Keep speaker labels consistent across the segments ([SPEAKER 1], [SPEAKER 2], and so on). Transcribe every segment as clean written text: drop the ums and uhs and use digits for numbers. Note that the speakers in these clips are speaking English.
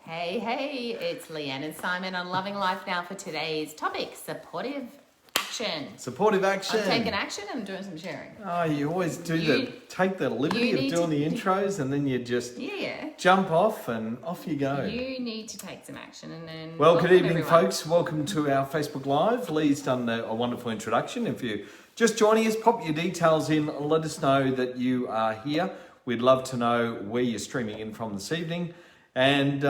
[SPEAKER 1] Hey, it's Leanne and Simon on Loving Life Now for today's topic, supportive action.
[SPEAKER 2] Supportive action.
[SPEAKER 1] I'm taking action and I'm doing some sharing.
[SPEAKER 2] Oh, you always take the liberty of doing the intros and then you just jump off and off you go.
[SPEAKER 1] You need to take some action and then...
[SPEAKER 2] Well, good evening,
[SPEAKER 1] everyone.
[SPEAKER 2] folks. Welcome to our Facebook Live. Lee's done a wonderful introduction. If you're just joining us, pop your details in. Let us know that you are here. We'd love to know where you're streaming in from this evening. And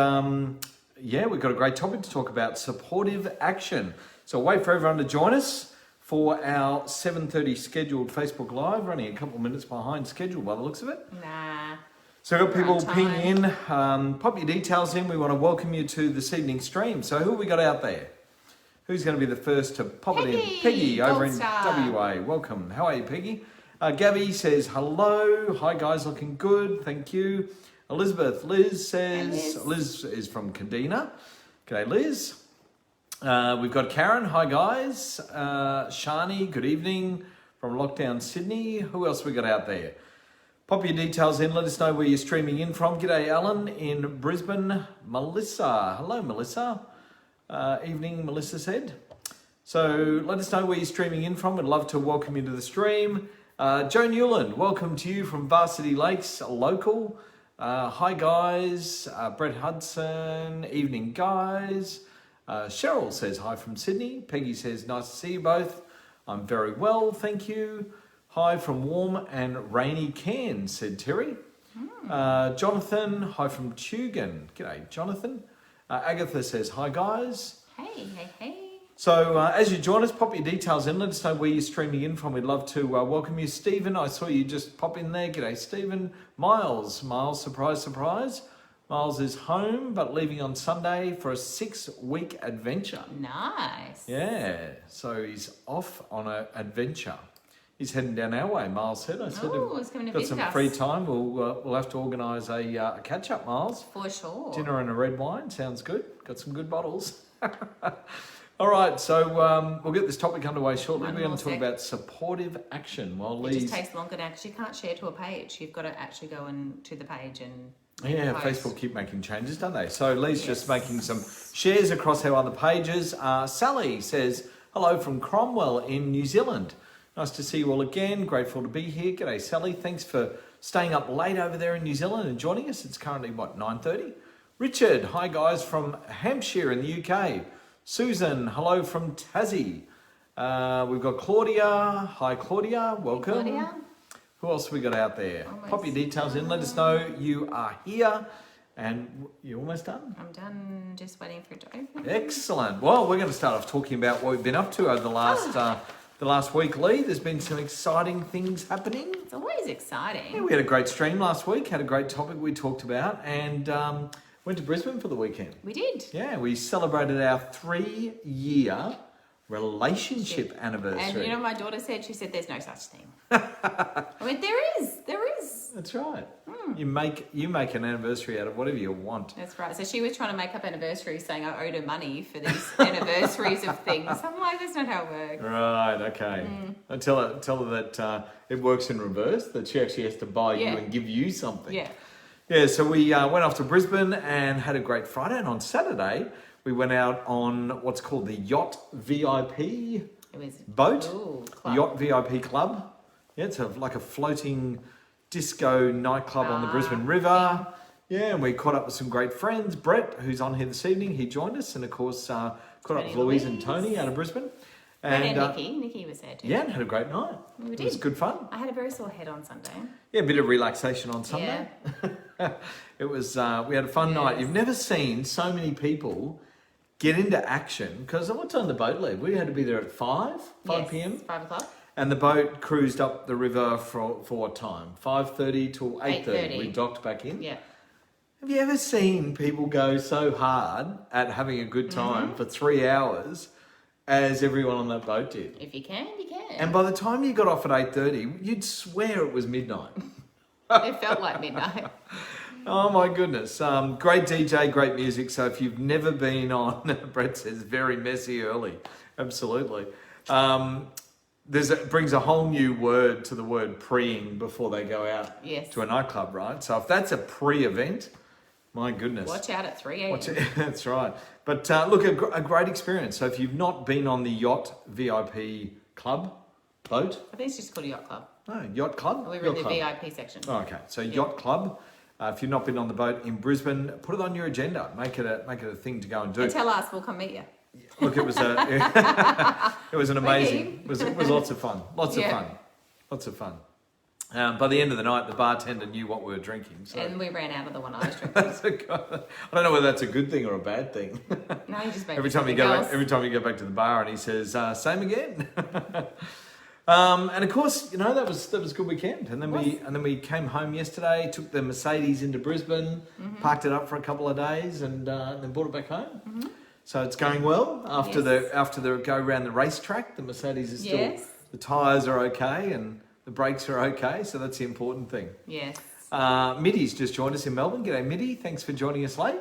[SPEAKER 2] we've got a great topic to talk about, supportive action. So wait for everyone to join us for our 7:30 scheduled Facebook Live. We're only a couple of minutes behind schedule by the looks of it.
[SPEAKER 1] Nah.
[SPEAKER 2] So we've got people ping in, pop your details in. We want to welcome you to this evening's stream. So who have we got out there? Who's going to be the first to pop it in? Peggy over in WA. Welcome. How are you, Peggy? Gabby says hello. Hi guys, looking good. Thank you. Elizabeth, Liz says, Liz is from Kadina. G'day, Liz. We've got Karen. Hi, guys. Shani, good evening from Lockdown, Sydney. Who else we got out there? Pop your details in. Let us know where you're streaming in from. G'day, Alan in Brisbane. Melissa. Hello, Melissa. Evening, Melissa said. So let us know where you're streaming in from. We'd love to welcome you to the stream. Joe Newland, welcome to you from Varsity Lakes, local. Hi guys, Brett Hudson, evening guys. Cheryl says hi from Sydney. Peggy says nice to see you both. I'm very well, thank you. Hi from warm and rainy Cairns, said Terry. Jonathan, hi from Tugun. G'day, Jonathan. Agatha says hi guys.
[SPEAKER 1] Hey.
[SPEAKER 2] So as you join us, pop your details in. Let us know where you're streaming in from. We'd love to welcome you. Stephen, I saw you just pop in there. G'day, Stephen. Miles, surprise. Miles is home, but leaving on Sunday for a 6-week adventure.
[SPEAKER 1] Nice.
[SPEAKER 2] Yeah, so he's off on an adventure. He's heading down our way, Miles said. I said,
[SPEAKER 1] he's coming to
[SPEAKER 2] got
[SPEAKER 1] visit
[SPEAKER 2] some
[SPEAKER 1] us.
[SPEAKER 2] free time. We'll have to organise a catch-up, Miles.
[SPEAKER 1] For sure.
[SPEAKER 2] Dinner and a red wine. Sounds good. Got some good bottles. All right, so we'll get this topic underway shortly. We're going to talk about supportive action.
[SPEAKER 1] It just takes longer now because you can't share to a page. You've got to actually go to the page and post.
[SPEAKER 2] Facebook keep making changes, don't they? So Lee's just making some shares across our other pages. Sally says, hello from Cromwell in New Zealand. Nice to see you all again. Grateful to be here. G'day, Sally. Thanks for staying up late over there in New Zealand and joining us. It's currently, 9:30? Richard, hi guys from Hampshire in the UK. Susan, hello from Tassie. We've got Claudia. Hi, Claudia. Welcome.
[SPEAKER 1] Claudia.
[SPEAKER 2] Who else have we got out there? Pop your details in. Let us know you are here. And you're almost done?
[SPEAKER 1] I'm done. Just waiting for it to open.
[SPEAKER 2] Excellent. Well, we're going to start off talking about what we've been up to over the last week, Lee. There's been some exciting things happening.
[SPEAKER 1] It's always exciting.
[SPEAKER 2] Yeah, we had a great stream last week. Had a great topic we talked about. And... went to Brisbane for the weekend.
[SPEAKER 1] We did.
[SPEAKER 2] Yeah, we celebrated our 3-year relationship anniversary.
[SPEAKER 1] And my daughter said, there's no such thing. I mean, there is.
[SPEAKER 2] That's right. You make an anniversary out of whatever you want.
[SPEAKER 1] That's right. So she was trying to make up anniversaries saying I owed her money for these anniversaries of things. I'm like, that's not how it works.
[SPEAKER 2] Right, okay. I tell her that it works in reverse, that she actually has to buy you and give you something.
[SPEAKER 1] Yeah.
[SPEAKER 2] Yeah, so we went off to Brisbane and had a great Friday. And on Saturday, we went out on what's called the Yacht VIP boat. Yacht VIP Club. Yeah, it's like a floating disco nightclub on the Brisbane River. Yeah, and we caught up with some great friends. Brett, who's on here this evening, he joined us. And of course, caught up with Louise and Tony out of Brisbane.
[SPEAKER 1] And Nikki was there too.
[SPEAKER 2] Yeah, and had a great night.
[SPEAKER 1] We did.
[SPEAKER 2] It was good fun.
[SPEAKER 1] I had a very sore head on Sunday.
[SPEAKER 2] Yeah, a bit of relaxation on Sunday. Yeah. It was, we had a fun night. You've never seen so many people get into action. Because what time did the boat leave? We had to be there at 5 p.m.
[SPEAKER 1] 5 o'clock.
[SPEAKER 2] And the boat cruised up the river for what time? 5:30 till 8:30. We docked back in.
[SPEAKER 1] Yeah.
[SPEAKER 2] Have you ever seen people go so hard at having a good time for 3 hours as everyone on that boat did?
[SPEAKER 1] If you can, you can.
[SPEAKER 2] And by the time you got off at 8:30, you'd swear it was midnight.
[SPEAKER 1] It felt like midnight.
[SPEAKER 2] Oh my goodness. Great DJ, great music. So if you've never been on, Brett says, very messy early. Absolutely. It brings a whole new word to the word preing before they go out to a nightclub, right? So if that's a pre-event, My goodness.
[SPEAKER 1] Watch out at 3 a.m.
[SPEAKER 2] That's right. But look, a great experience. So if you've not been on the Yacht VIP Club boat.
[SPEAKER 1] I think it's just called a yacht club.
[SPEAKER 2] No, Yacht Club?
[SPEAKER 1] We were in the VIP section.
[SPEAKER 2] Oh, okay. So Yacht Club. If you've not been on the boat in Brisbane, put it on your agenda. Make it a thing to go and do.
[SPEAKER 1] And tell us, we'll come meet you.
[SPEAKER 2] Look, it was an amazing. It was lots of fun. Lots of fun. By the end of the night, the bartender knew what we were drinking. So.
[SPEAKER 1] And we ran out of the one I was drinking.
[SPEAKER 2] I don't know whether that's a good thing or a bad thing.
[SPEAKER 1] No, you just
[SPEAKER 2] every time you go back to the bar and he says, "Same again." And of course, that was a good weekend. And then we came home yesterday, took the Mercedes into Brisbane, parked it up for a couple of days, and then brought it back home. Mm-hmm. So it's going well after the go around the racetrack. The Mercedes is still the tyres are okay and the brakes are okay. So that's the important thing.
[SPEAKER 1] Yes.
[SPEAKER 2] Mitty's just joined us in Melbourne. G'day, Mitty. Thanks for joining us late.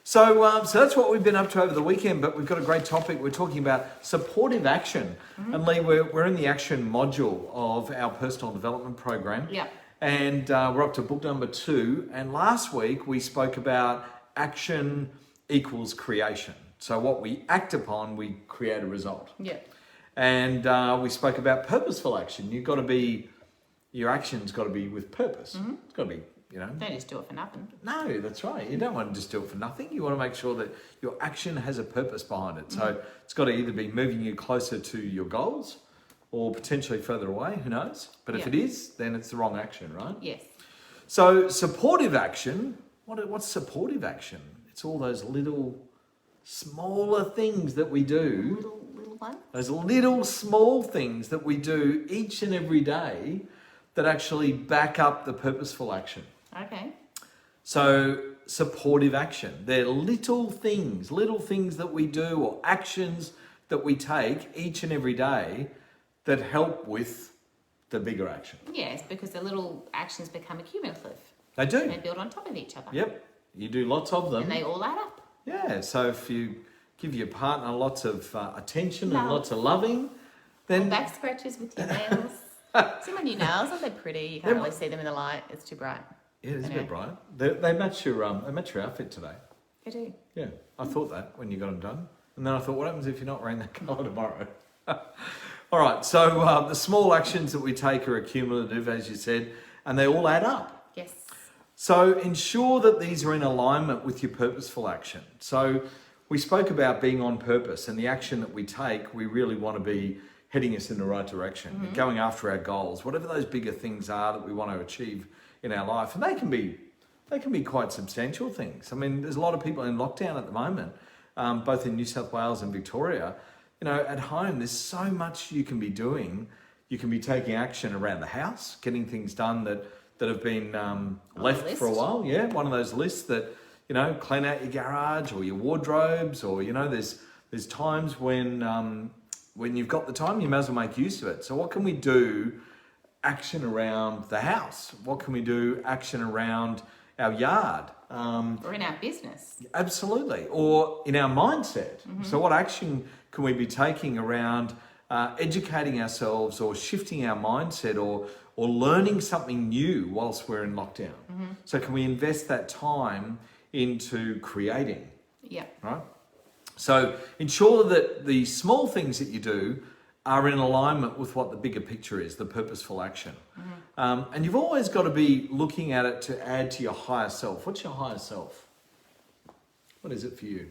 [SPEAKER 2] So that's what we've been up to over the weekend, but we've got a great topic. We're talking about supportive action. Mm-hmm. And Lee, we're in the action module of our personal development program.
[SPEAKER 1] Yeah.
[SPEAKER 2] And we're up to book number 2. And last week we spoke about action equals creation. So what we act upon, we create a result.
[SPEAKER 1] Yeah.
[SPEAKER 2] And we spoke about purposeful action. Your action's got to be with purpose. Mm-hmm. It's got to be,
[SPEAKER 1] Don't just do it for nothing.
[SPEAKER 2] No, that's right. You don't want to just do it for nothing. You want to make sure that your action has a purpose behind it. So it's got to either be moving you closer to your goals or potentially further away, who knows? But if it is, then it's the wrong action, right?
[SPEAKER 1] Yes.
[SPEAKER 2] So supportive action, what's supportive action? It's all those little smaller things that we do.
[SPEAKER 1] Little ones?
[SPEAKER 2] Those little small things that we do each and every day that actually back up the purposeful action.
[SPEAKER 1] Okay.
[SPEAKER 2] So supportive action. They're little things that we do or actions that we take each and every day that help with the bigger action.
[SPEAKER 1] Yes, because the little actions become accumulative.
[SPEAKER 2] They do.
[SPEAKER 1] And they build on top of each other.
[SPEAKER 2] Yep. You do lots of them.
[SPEAKER 1] And they all add up.
[SPEAKER 2] Yeah. So if you give your partner lots of attention and lots of loving, then...
[SPEAKER 1] Back scratches with your nails. See my new nails? Aren't they pretty? You can't really see them in the light. It's too bright.
[SPEAKER 2] Yeah, it's a bit bright. They match your outfit today.
[SPEAKER 1] They do.
[SPEAKER 2] Yeah, I thought that when you got them done. And then I thought, what happens if you're not wearing that colour tomorrow? All right, so the small actions that we take are accumulative, as you said, and they all add up.
[SPEAKER 1] Yes.
[SPEAKER 2] So ensure that these are in alignment with your purposeful action. So we spoke about being on purpose, and the action that we take, we really want to be heading us in the right direction, going after our goals, whatever those bigger things are that we want to achieve in our life. And they can be quite substantial things. I mean, there's a lot of people in lockdown at the moment, both in New South Wales and Victoria. At home, there's so much you can be doing. You can be taking action around the house, getting things done that have been left for a while. Yeah, one of those lists that, clean out your garage or your wardrobes, or, there's times when you've got the time, you may as well make use of it. So what can we do action around the house? What can we do action around our yard?
[SPEAKER 1] Or in our business.
[SPEAKER 2] Absolutely. Or in our mindset. Mm-hmm. So what action can we be taking around educating ourselves or shifting our mindset or learning something new whilst we're in lockdown? Mm-hmm. So can we invest that time into creating?
[SPEAKER 1] Yeah.
[SPEAKER 2] Right? So ensure that the small things that you do are in alignment with what the bigger picture is, the purposeful action. Mm-hmm. And you've always got to be looking at it to add to your higher self. What's your higher self? What is it for you?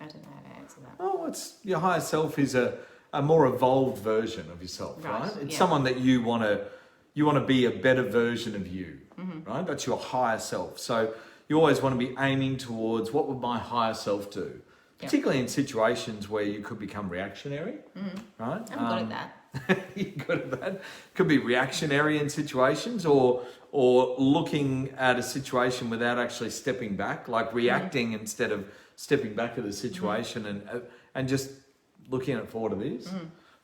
[SPEAKER 1] I don't know how to answer that.
[SPEAKER 2] Oh, your higher self is a more evolved version of yourself, right? It's someone that you want to be a better version of you, right? That's your higher self. So you always want to be aiming towards what would my higher self do, particularly in situations where you could become reactionary, right?
[SPEAKER 1] I'm good at that.
[SPEAKER 2] You're good at that. Could be reactionary in situations or looking at a situation without actually stepping back, like reacting instead of stepping back at the situation and just looking at it for what it is.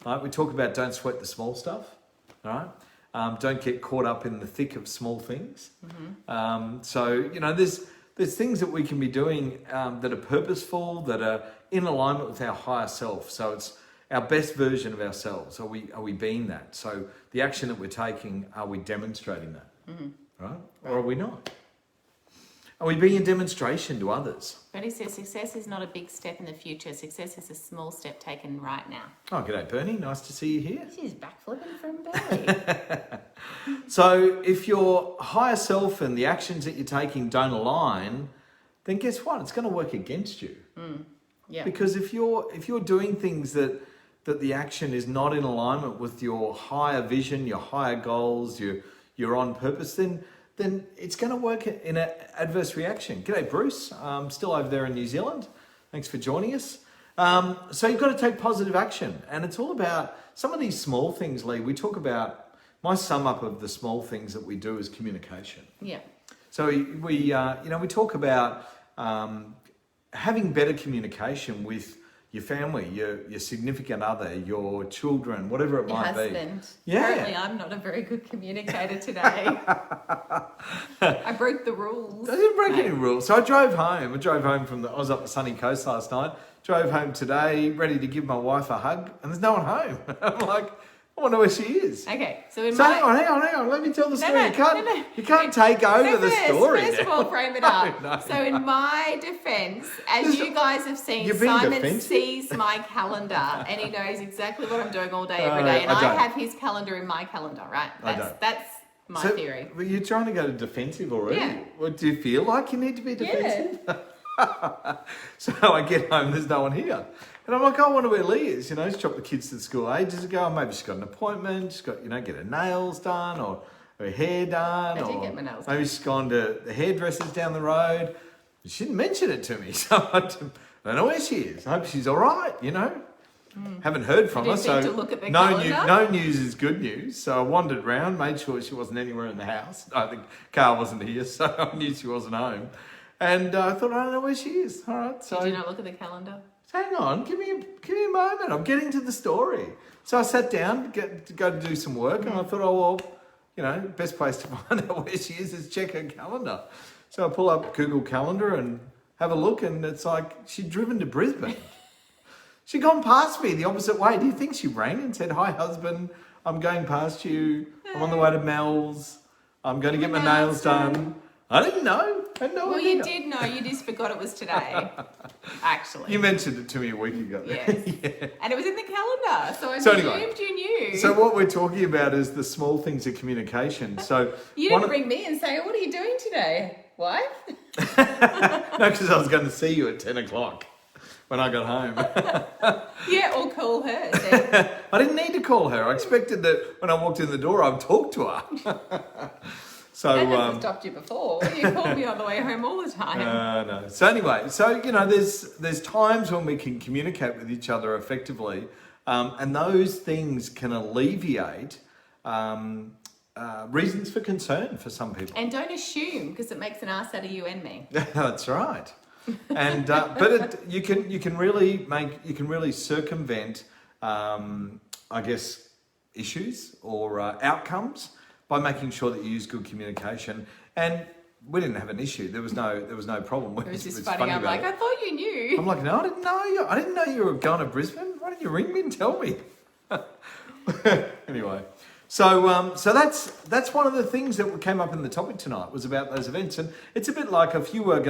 [SPEAKER 2] Right? We talk about don't sweat the small stuff, all right? Don't get caught up in the thick of small things. So, there's things that we can be doing that are purposeful, that are in alignment with our higher self. So it's our best version of ourselves. Are we being that? So the action that we're taking, are we demonstrating that? Right? Or are we not? Are we being a demonstration to others?
[SPEAKER 1] Bernie says success is not a big step in the future. Success is a small step taken right now.
[SPEAKER 2] Oh, g'day, Bernie. Nice to see you here.
[SPEAKER 1] She's backflipping from Bernie.
[SPEAKER 2] So if your higher self and the actions that you're taking don't align, then guess what? It's going to work against you.
[SPEAKER 1] Yeah.
[SPEAKER 2] Because if you're doing things that the action is not in alignment with your higher vision, your higher goals, your on purpose, then it's going to work in an adverse reaction. G'day, Bruce. Still over there in New Zealand. Thanks for joining us. So you've got to take positive action, and it's all about some of these small things, Lee. We talk about, my sum up of the small things that we do is communication.
[SPEAKER 1] Yeah.
[SPEAKER 2] So we talk about having better communication with your family, your significant other, your children, whatever it might be.
[SPEAKER 1] Your husband.
[SPEAKER 2] Yeah.
[SPEAKER 1] Apparently I'm not a very good communicator today. I broke the rules.
[SPEAKER 2] I didn't break any rules. So I drove home. I was up the sunny coast last night. Drove home today, ready to give my wife a hug, and there's no one home. I'm like, I wonder where she is.
[SPEAKER 1] Okay, so
[SPEAKER 2] hang on. Let me tell the story. You can't take over the story.
[SPEAKER 1] First of all, frame it up.
[SPEAKER 2] No.
[SPEAKER 1] So in my defence, as you guys have seen,
[SPEAKER 2] You're being
[SPEAKER 1] Simon
[SPEAKER 2] defensive.
[SPEAKER 1] sees my calendar and he knows exactly what I'm doing all day, every day. And
[SPEAKER 2] I
[SPEAKER 1] I
[SPEAKER 2] don't.
[SPEAKER 1] have his calendar in my calendar, right? That's my theory.
[SPEAKER 2] But you're trying to go to defensive already.
[SPEAKER 1] Yeah.
[SPEAKER 2] What, do you feel like you need to be defensive?
[SPEAKER 1] Yeah.
[SPEAKER 2] So I get home, there's no one here. And I'm like, I wonder where Lee is. She's dropped the kids to the school ages ago. Maybe she's got an appointment. She's got, get her nails done or her hair done.
[SPEAKER 1] I did
[SPEAKER 2] or
[SPEAKER 1] get my nails
[SPEAKER 2] maybe she's gone to the hairdresser's down the road. She didn't mention it to me. So I don't know where she is. I hope she's all right, Haven't heard from her. So
[SPEAKER 1] to look at the
[SPEAKER 2] no news is good news. So I wandered around, made sure she wasn't anywhere in the house. The car wasn't here, so I knew she wasn't home. And I thought, I don't know where she is. All right. So
[SPEAKER 1] Did you not look at the calendar?
[SPEAKER 2] hang on, give me a moment. I'm getting to the story. So I sat down to go to do some work, and I thought, best place to find out where she is check her calendar. So I pull up Google Calendar and have a look, and it's like she'd driven to Brisbane. She'd gone past me the opposite way. Do you think she rang and said, "Hi, husband, I'm going past you. I'm on the way to Mel's. I'm going to get my nails done." I didn't know. I had no idea.
[SPEAKER 1] Well, you did know. You just forgot it was today, actually.
[SPEAKER 2] You mentioned it to me a week ago.
[SPEAKER 1] Yes.
[SPEAKER 2] Yeah.
[SPEAKER 1] And it was in the calendar, so I
[SPEAKER 2] Anyway,
[SPEAKER 1] presumed you knew.
[SPEAKER 2] So what we're talking about is the small things of communication. So
[SPEAKER 1] you didn't ring me and say, "What are you doing today, wife?"
[SPEAKER 2] No, because I was going to see you at 10 o'clock when I got home.
[SPEAKER 1] Yeah, or call her. So.
[SPEAKER 2] I didn't need to call her. I expected that when I walked in the door, I'd talk to her. So
[SPEAKER 1] That hasn't stopped you before. You called me on the way home all the time.
[SPEAKER 2] No. So anyway, there's times when we can communicate with each other effectively, and those things can alleviate reasons for concern for some people.
[SPEAKER 1] And don't assume, because it makes an ass out of you and me.
[SPEAKER 2] That's right. And you can really circumvent, issues or outcomes by making sure that you use good communication. And we didn't have an issue. There was no problem.
[SPEAKER 1] It was just funny. I'm like, I thought you knew.
[SPEAKER 2] I'm like, no, I didn't know you. I didn't know you were going to Brisbane. Why didn't you ring me and tell me? Anyway, so that's one of the things that came up in the topic tonight was about those events. And it's a bit like if you went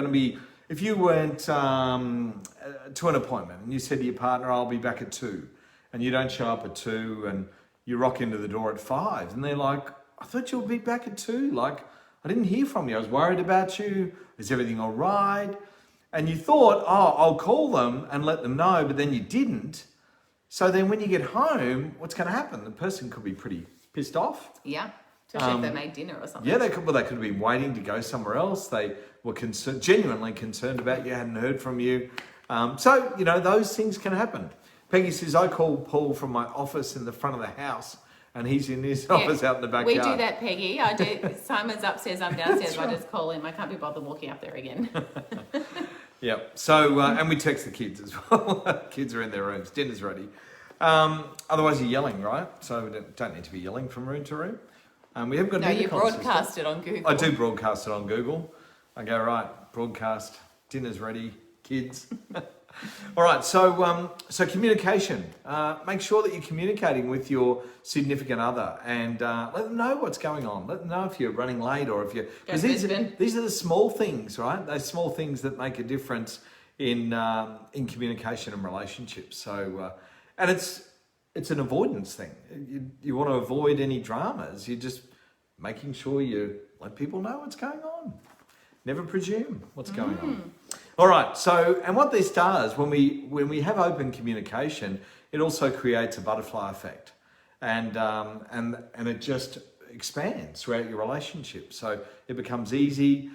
[SPEAKER 2] to an appointment and you said to your partner, "I'll be back at 2," and you don't show up at 2, and you rock into the door at 5, and they're like, "I thought you'll be back at 2. Like, I didn't hear from you. I was worried about you. Is everything all right?" And you thought, "Oh, I'll call them and let them know," but then you didn't. So then when you get home, what's going to happen? The person could be pretty pissed off.
[SPEAKER 1] Yeah, especially if they made dinner or something.
[SPEAKER 2] Yeah, they could have been waiting to go somewhere else. They were genuinely concerned about you, hadn't heard from you. So those things can happen. Peggy says, "I call Paul from my office in the front of the house, and he's in his office out in the backyard."
[SPEAKER 1] We do that, Peggy. I do. Simon's upstairs, I'm downstairs.
[SPEAKER 2] Right.
[SPEAKER 1] I just call him. I can't be bothered walking up there again.
[SPEAKER 2] Yep. So, and we text the kids as well. Kids are in their rooms. Dinner's ready. Otherwise, you're yelling, right? So we don't need to be yelling from room to room. We haven't got
[SPEAKER 1] No, you broadcast it on Google.
[SPEAKER 2] I do broadcast it on Google. I go, right, broadcast, dinner's ready, kids. All right, so communication. Make sure that you're communicating with your significant other, and let them know what's going on. Let them know if you're running late or if you're. Because these are the small things, right? Those small things that make a difference in communication and relationships. So, and it's an avoidance thing. You want to avoid any dramas. You're just making sure you let people know what's going on. Never presume what's going on. All right. So, and what this does when we have open communication, it also creates a butterfly effect, and it just expands throughout your relationship. So it becomes easy.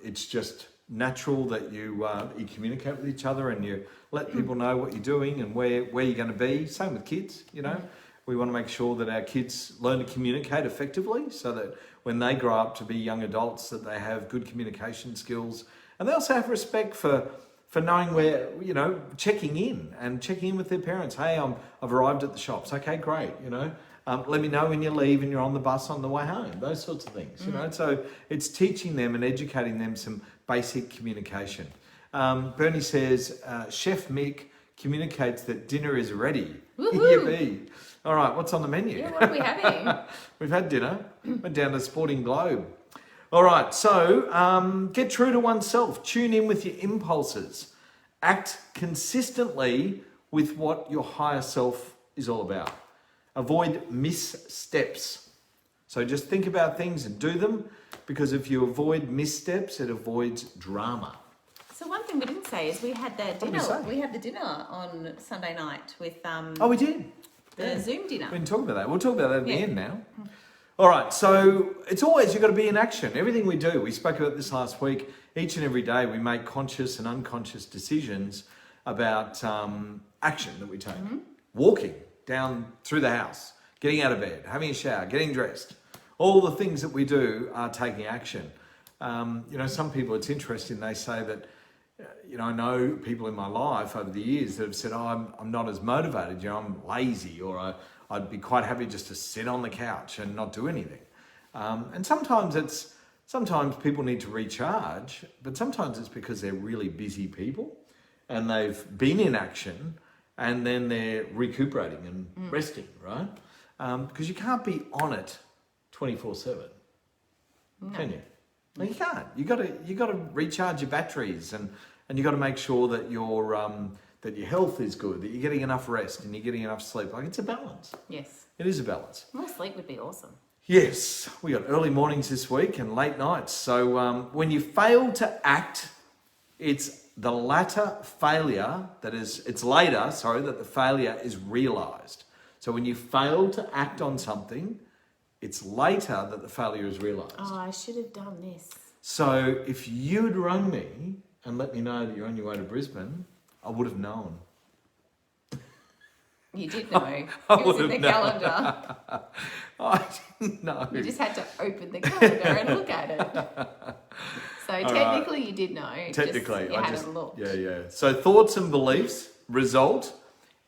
[SPEAKER 2] It's just natural that you communicate with each other and you let people know what you're doing and where you're going to be. Same with kids. We want to make sure that our kids learn to communicate effectively, so that when they grow up to be young adults, that they have good communication skills, and they also have respect for knowing where, checking in with their parents. Hey, I've arrived at the shops. Okay, great. Let me know when you leave and you're on the bus on the way home. Those sorts of things. So it's teaching them and educating them some basic communication. Bernie says, Chef Mick communicates that dinner is ready. Yippee. All right, what's on the menu?
[SPEAKER 1] Yeah, what are we having?
[SPEAKER 2] We've had dinner. Went down to Sporting Globe. All right, so get true to oneself. Tune in with your impulses. Act consistently with what your higher self is all about. Avoid missteps. So just think about things and do them, because if you avoid missteps, it avoids drama.
[SPEAKER 1] So one thing we didn't say is we had the dinner. We had the dinner on Sunday night with
[SPEAKER 2] Oh, we did.
[SPEAKER 1] the Zoom dinner.
[SPEAKER 2] We didn't talk about that. We'll talk about that at the end now. All right, so it's always, you've got to be in action. Everything we do, we spoke about this last week, each and every day we make conscious and unconscious decisions about action that we take. Walking down through the house, getting out of bed, having a shower, getting dressed. All the things that we do are taking action. Some people, it's interesting, they say that, I know people in my life over the years that have said, I'm not as motivated, I'm lazy, or I'd be quite happy just to sit on the couch and not do anything. And sometimes people need to recharge, but sometimes it's because they're really busy people and they've been in action and then they're recuperating and resting, right? Because you can't be on it 24/7, can you? No, you can't. You got to recharge your batteries, and you got to make sure that your health is good, that you're getting enough rest and you're getting enough sleep. Like, it's a balance.
[SPEAKER 1] Yes.
[SPEAKER 2] It is a balance.
[SPEAKER 1] More sleep would be awesome.
[SPEAKER 2] Yes, we got early mornings this week and late nights. So when you fail to act, it's the latter failure that the failure is realised. So when you fail to act on something, it's later that the failure is realised.
[SPEAKER 1] Oh, I should have done this.
[SPEAKER 2] So if you'd rung me and let me know that you're on your way to Brisbane, I would have known.
[SPEAKER 1] You did know. It was in the calendar.
[SPEAKER 2] I didn't know.
[SPEAKER 1] You just had to open the calendar and look at it. So technically you did know.
[SPEAKER 2] Technically.
[SPEAKER 1] You had a look.
[SPEAKER 2] Yeah. So thoughts and beliefs result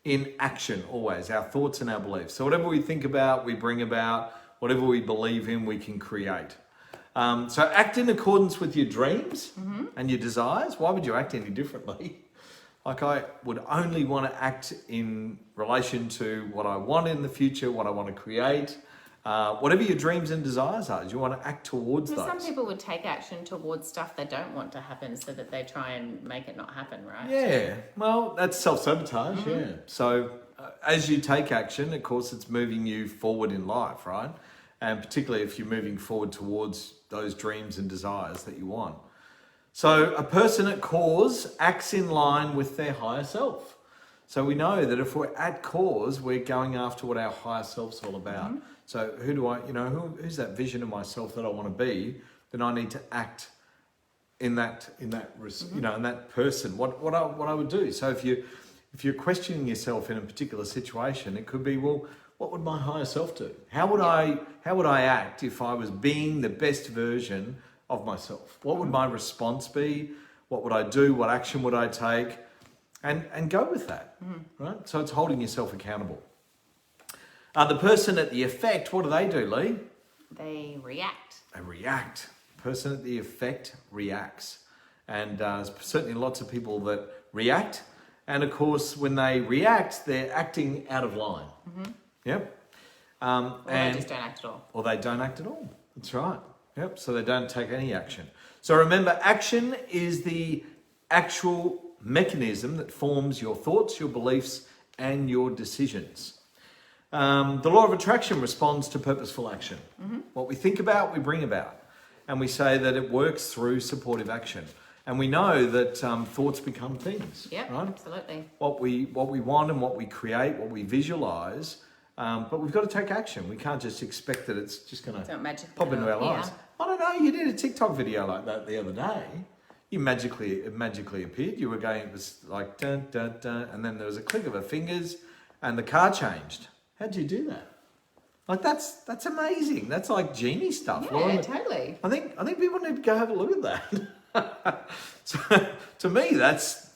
[SPEAKER 2] in action always. Our thoughts and our beliefs. So whatever we think about, we bring about. Whatever we believe in, we can create. So act in accordance with your dreams and your desires. Why would you act any differently? Like, I would only want to act in relation to what I want in the future, what I want to create. Whatever your dreams and desires are, you want to act towards those.
[SPEAKER 1] Some people would take action towards stuff they don't want to happen so that they try and make it not happen, right?
[SPEAKER 2] Yeah, well, that's self-sabotage, yeah. So as you take action, of course, it's moving you forward in life, right? And particularly if you're moving forward towards those dreams and desires that you want. So a person at cause acts in line with their higher self. So we know that if we're at cause, we're going after what our higher self's all about. So who do I, who's that vision of myself that I want to be? Then I need to act in that in that person. What I would do. So if you're questioning yourself in a particular situation, it could be, well, what would my higher self do? How would I act if I was being the best version of myself? What would my response be? What would I do? What action would I take? And go with that, right? So it's holding yourself accountable. The person at the effect, what do, Lee?
[SPEAKER 1] They react.
[SPEAKER 2] They react. The person at the effect reacts. And certainly lots of people that react And of course, when they react, they're acting out of line. Yep.
[SPEAKER 1] Or they just don't act at all.
[SPEAKER 2] Or they don't act at all. That's right. Yep. So they don't take any action. So remember, action is the actual mechanism that forms your thoughts, your beliefs, and your decisions. The law of attraction responds to purposeful action. What we think about, we bring about. And we say that it works through supportive action. And we know that thoughts become things.
[SPEAKER 1] Yeah,
[SPEAKER 2] right?
[SPEAKER 1] absolutely.
[SPEAKER 2] What we want and what we create, what we visualize, but we've got to take action. We can't just expect that it's just going to pop into our lives. I don't know, you did a TikTok video like that the other day. It magically appeared. You were going, it was like dun dun dun, and then there was a click of her fingers, and the car changed. How'd you do that? Like that's amazing. That's like genie stuff.
[SPEAKER 1] Yeah, totally.
[SPEAKER 2] I think people need to go have a look at that. So, to me, that's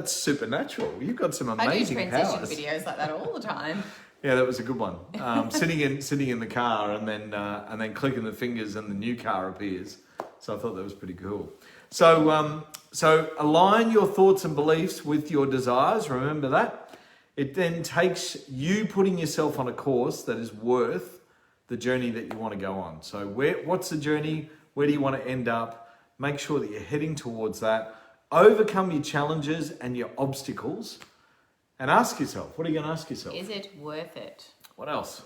[SPEAKER 2] supernatural. You've got some amazing powers.
[SPEAKER 1] I do transition videos like that all the time.
[SPEAKER 2] Yeah, that was a good one. Sitting in the car and then clicking the fingers and the new car appears. So I thought that was pretty cool. So align your thoughts and beliefs with your desires. Remember that. It then takes you putting yourself on a course that is worth the journey that you want to go on. So what's the journey? Where do you want to end up? Make sure that you're heading towards that. Overcome your challenges and your obstacles. And ask yourself, what are you going to ask yourself?
[SPEAKER 1] Is it worth it?
[SPEAKER 2] What else?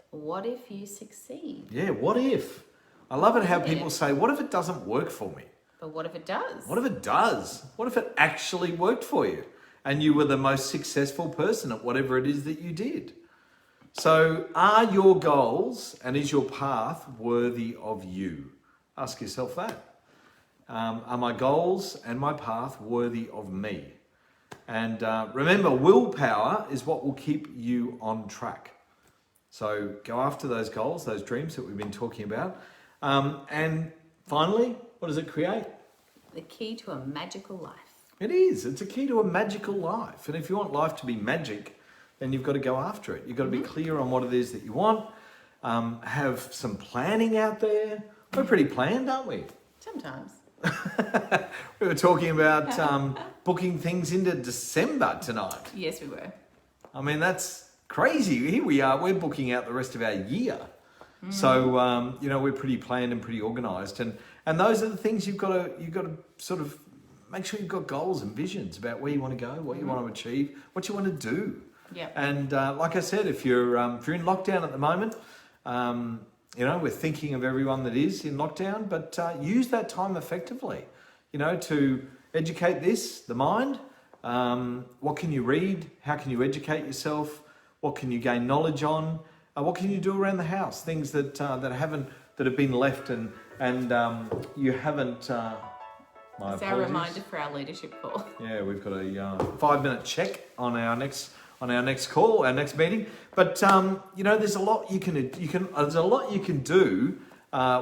[SPEAKER 1] What if you succeed?
[SPEAKER 2] Yeah, what if? I love it how people say, what if it doesn't work for me?
[SPEAKER 1] But what if it does?
[SPEAKER 2] What if it does? What if it actually worked for you? And you were the most successful person at whatever it is that you did. So are your goals and is your path worthy of you? Ask yourself that. Are my goals and my path worthy of me? And remember, willpower is what will keep you on track. So go after those goals, those dreams that we've been talking about. And finally, what does it create?
[SPEAKER 1] The key to a magical life.
[SPEAKER 2] It is. It's a key to a magical life. And if you want life to be magic, then you've got to go after it. You've got to be clear on what it is that you want. Have some planning out there. We're pretty planned, aren't we?
[SPEAKER 1] Sometimes.
[SPEAKER 2] We were talking about booking things into December tonight.
[SPEAKER 1] Yes, we were.
[SPEAKER 2] I mean, that's crazy. Here we are. We're booking out the rest of our year. So, we're pretty planned and pretty organised. And those are the things you've got to sort of make sure you've got goals and visions about where you want to go, what you want to achieve, what you want to do.
[SPEAKER 1] Yeah.
[SPEAKER 2] And like I said, if you're in lockdown at the moment, we're thinking of everyone that is in lockdown, but use that time effectively, to educate the mind. What can you read? How can you educate yourself? What can you gain knowledge on? What can you do around the house? Things that have been left and you haven't.
[SPEAKER 1] It's our reminder for our leadership call.
[SPEAKER 2] Yeah, we've got a 5-minute check on our next call, our next meeting. But there's a lot you can do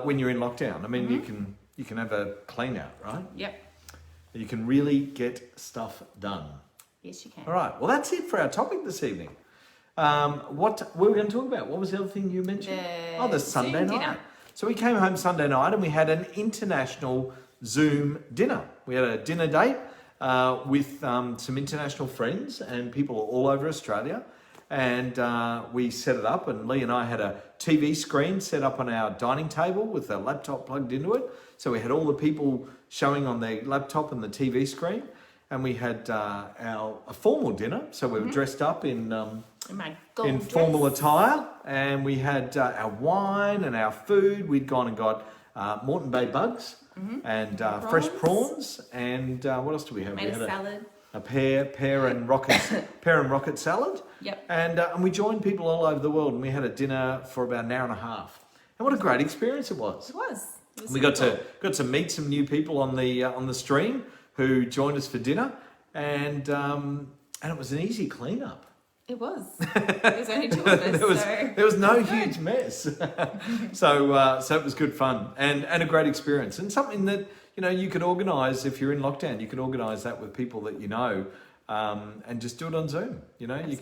[SPEAKER 2] when you're in lockdown. I mean, you can have a clean out, right?
[SPEAKER 1] Yep.
[SPEAKER 2] You can really get stuff done.
[SPEAKER 1] Yes, you can.
[SPEAKER 2] All right. Well, that's it for our topic this evening. What were we going to talk about? What was the other thing you mentioned? The Sunday night. Dinner. So we came home Sunday night and we had an international Zoom dinner. We had a dinner date with some international friends and people all over Australia. And we set it up, and Lee and I had a TV screen set up on our dining table with a laptop plugged into it. So we had all the people showing on their laptop and the TV screen. And we had a formal dinner. So we were dressed up in formal attire. And we had our wine and our food. We'd gone and got Moreton Bay bugs. And fresh prawns, and what else do we have?
[SPEAKER 1] Made a salad.
[SPEAKER 2] A pear and rocket salad.
[SPEAKER 1] Yep.
[SPEAKER 2] And we joined people all over the world, and we had a dinner for about an hour and a half. And what a great experience it was.
[SPEAKER 1] It was.
[SPEAKER 2] We got to meet some new people on the stream who joined us for dinner, and it was an easy clean-up.
[SPEAKER 1] It was. There was only two of us.
[SPEAKER 2] There was no huge mess. So it was good fun and a great experience, and something that you could organise if you're in lockdown. You could organise that with people that you know, and just do it on Zoom.
[SPEAKER 1] Absolutely.
[SPEAKER 2] You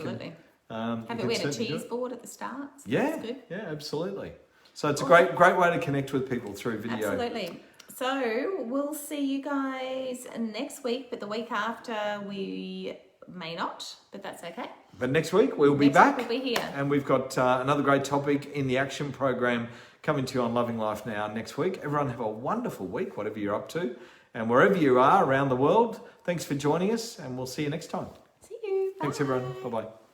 [SPEAKER 2] can.
[SPEAKER 1] We had a cheese board at the start. So
[SPEAKER 2] yeah,
[SPEAKER 1] that's good.
[SPEAKER 2] Yeah, absolutely. So it's a great way to connect with people through video.
[SPEAKER 1] Absolutely. So we'll see you guys next week, but the week after we may not, but that's okay.
[SPEAKER 2] But next week we'll be
[SPEAKER 1] Next
[SPEAKER 2] back.
[SPEAKER 1] week we'll be here.
[SPEAKER 2] And we've got another great topic in the action program coming to you on Loving Life Now next week. Everyone have a wonderful week, whatever you're up to. And wherever you are around the world, thanks for joining us, and we'll see you next time.
[SPEAKER 1] See you. Bye.
[SPEAKER 2] Thanks, everyone. Bye-bye.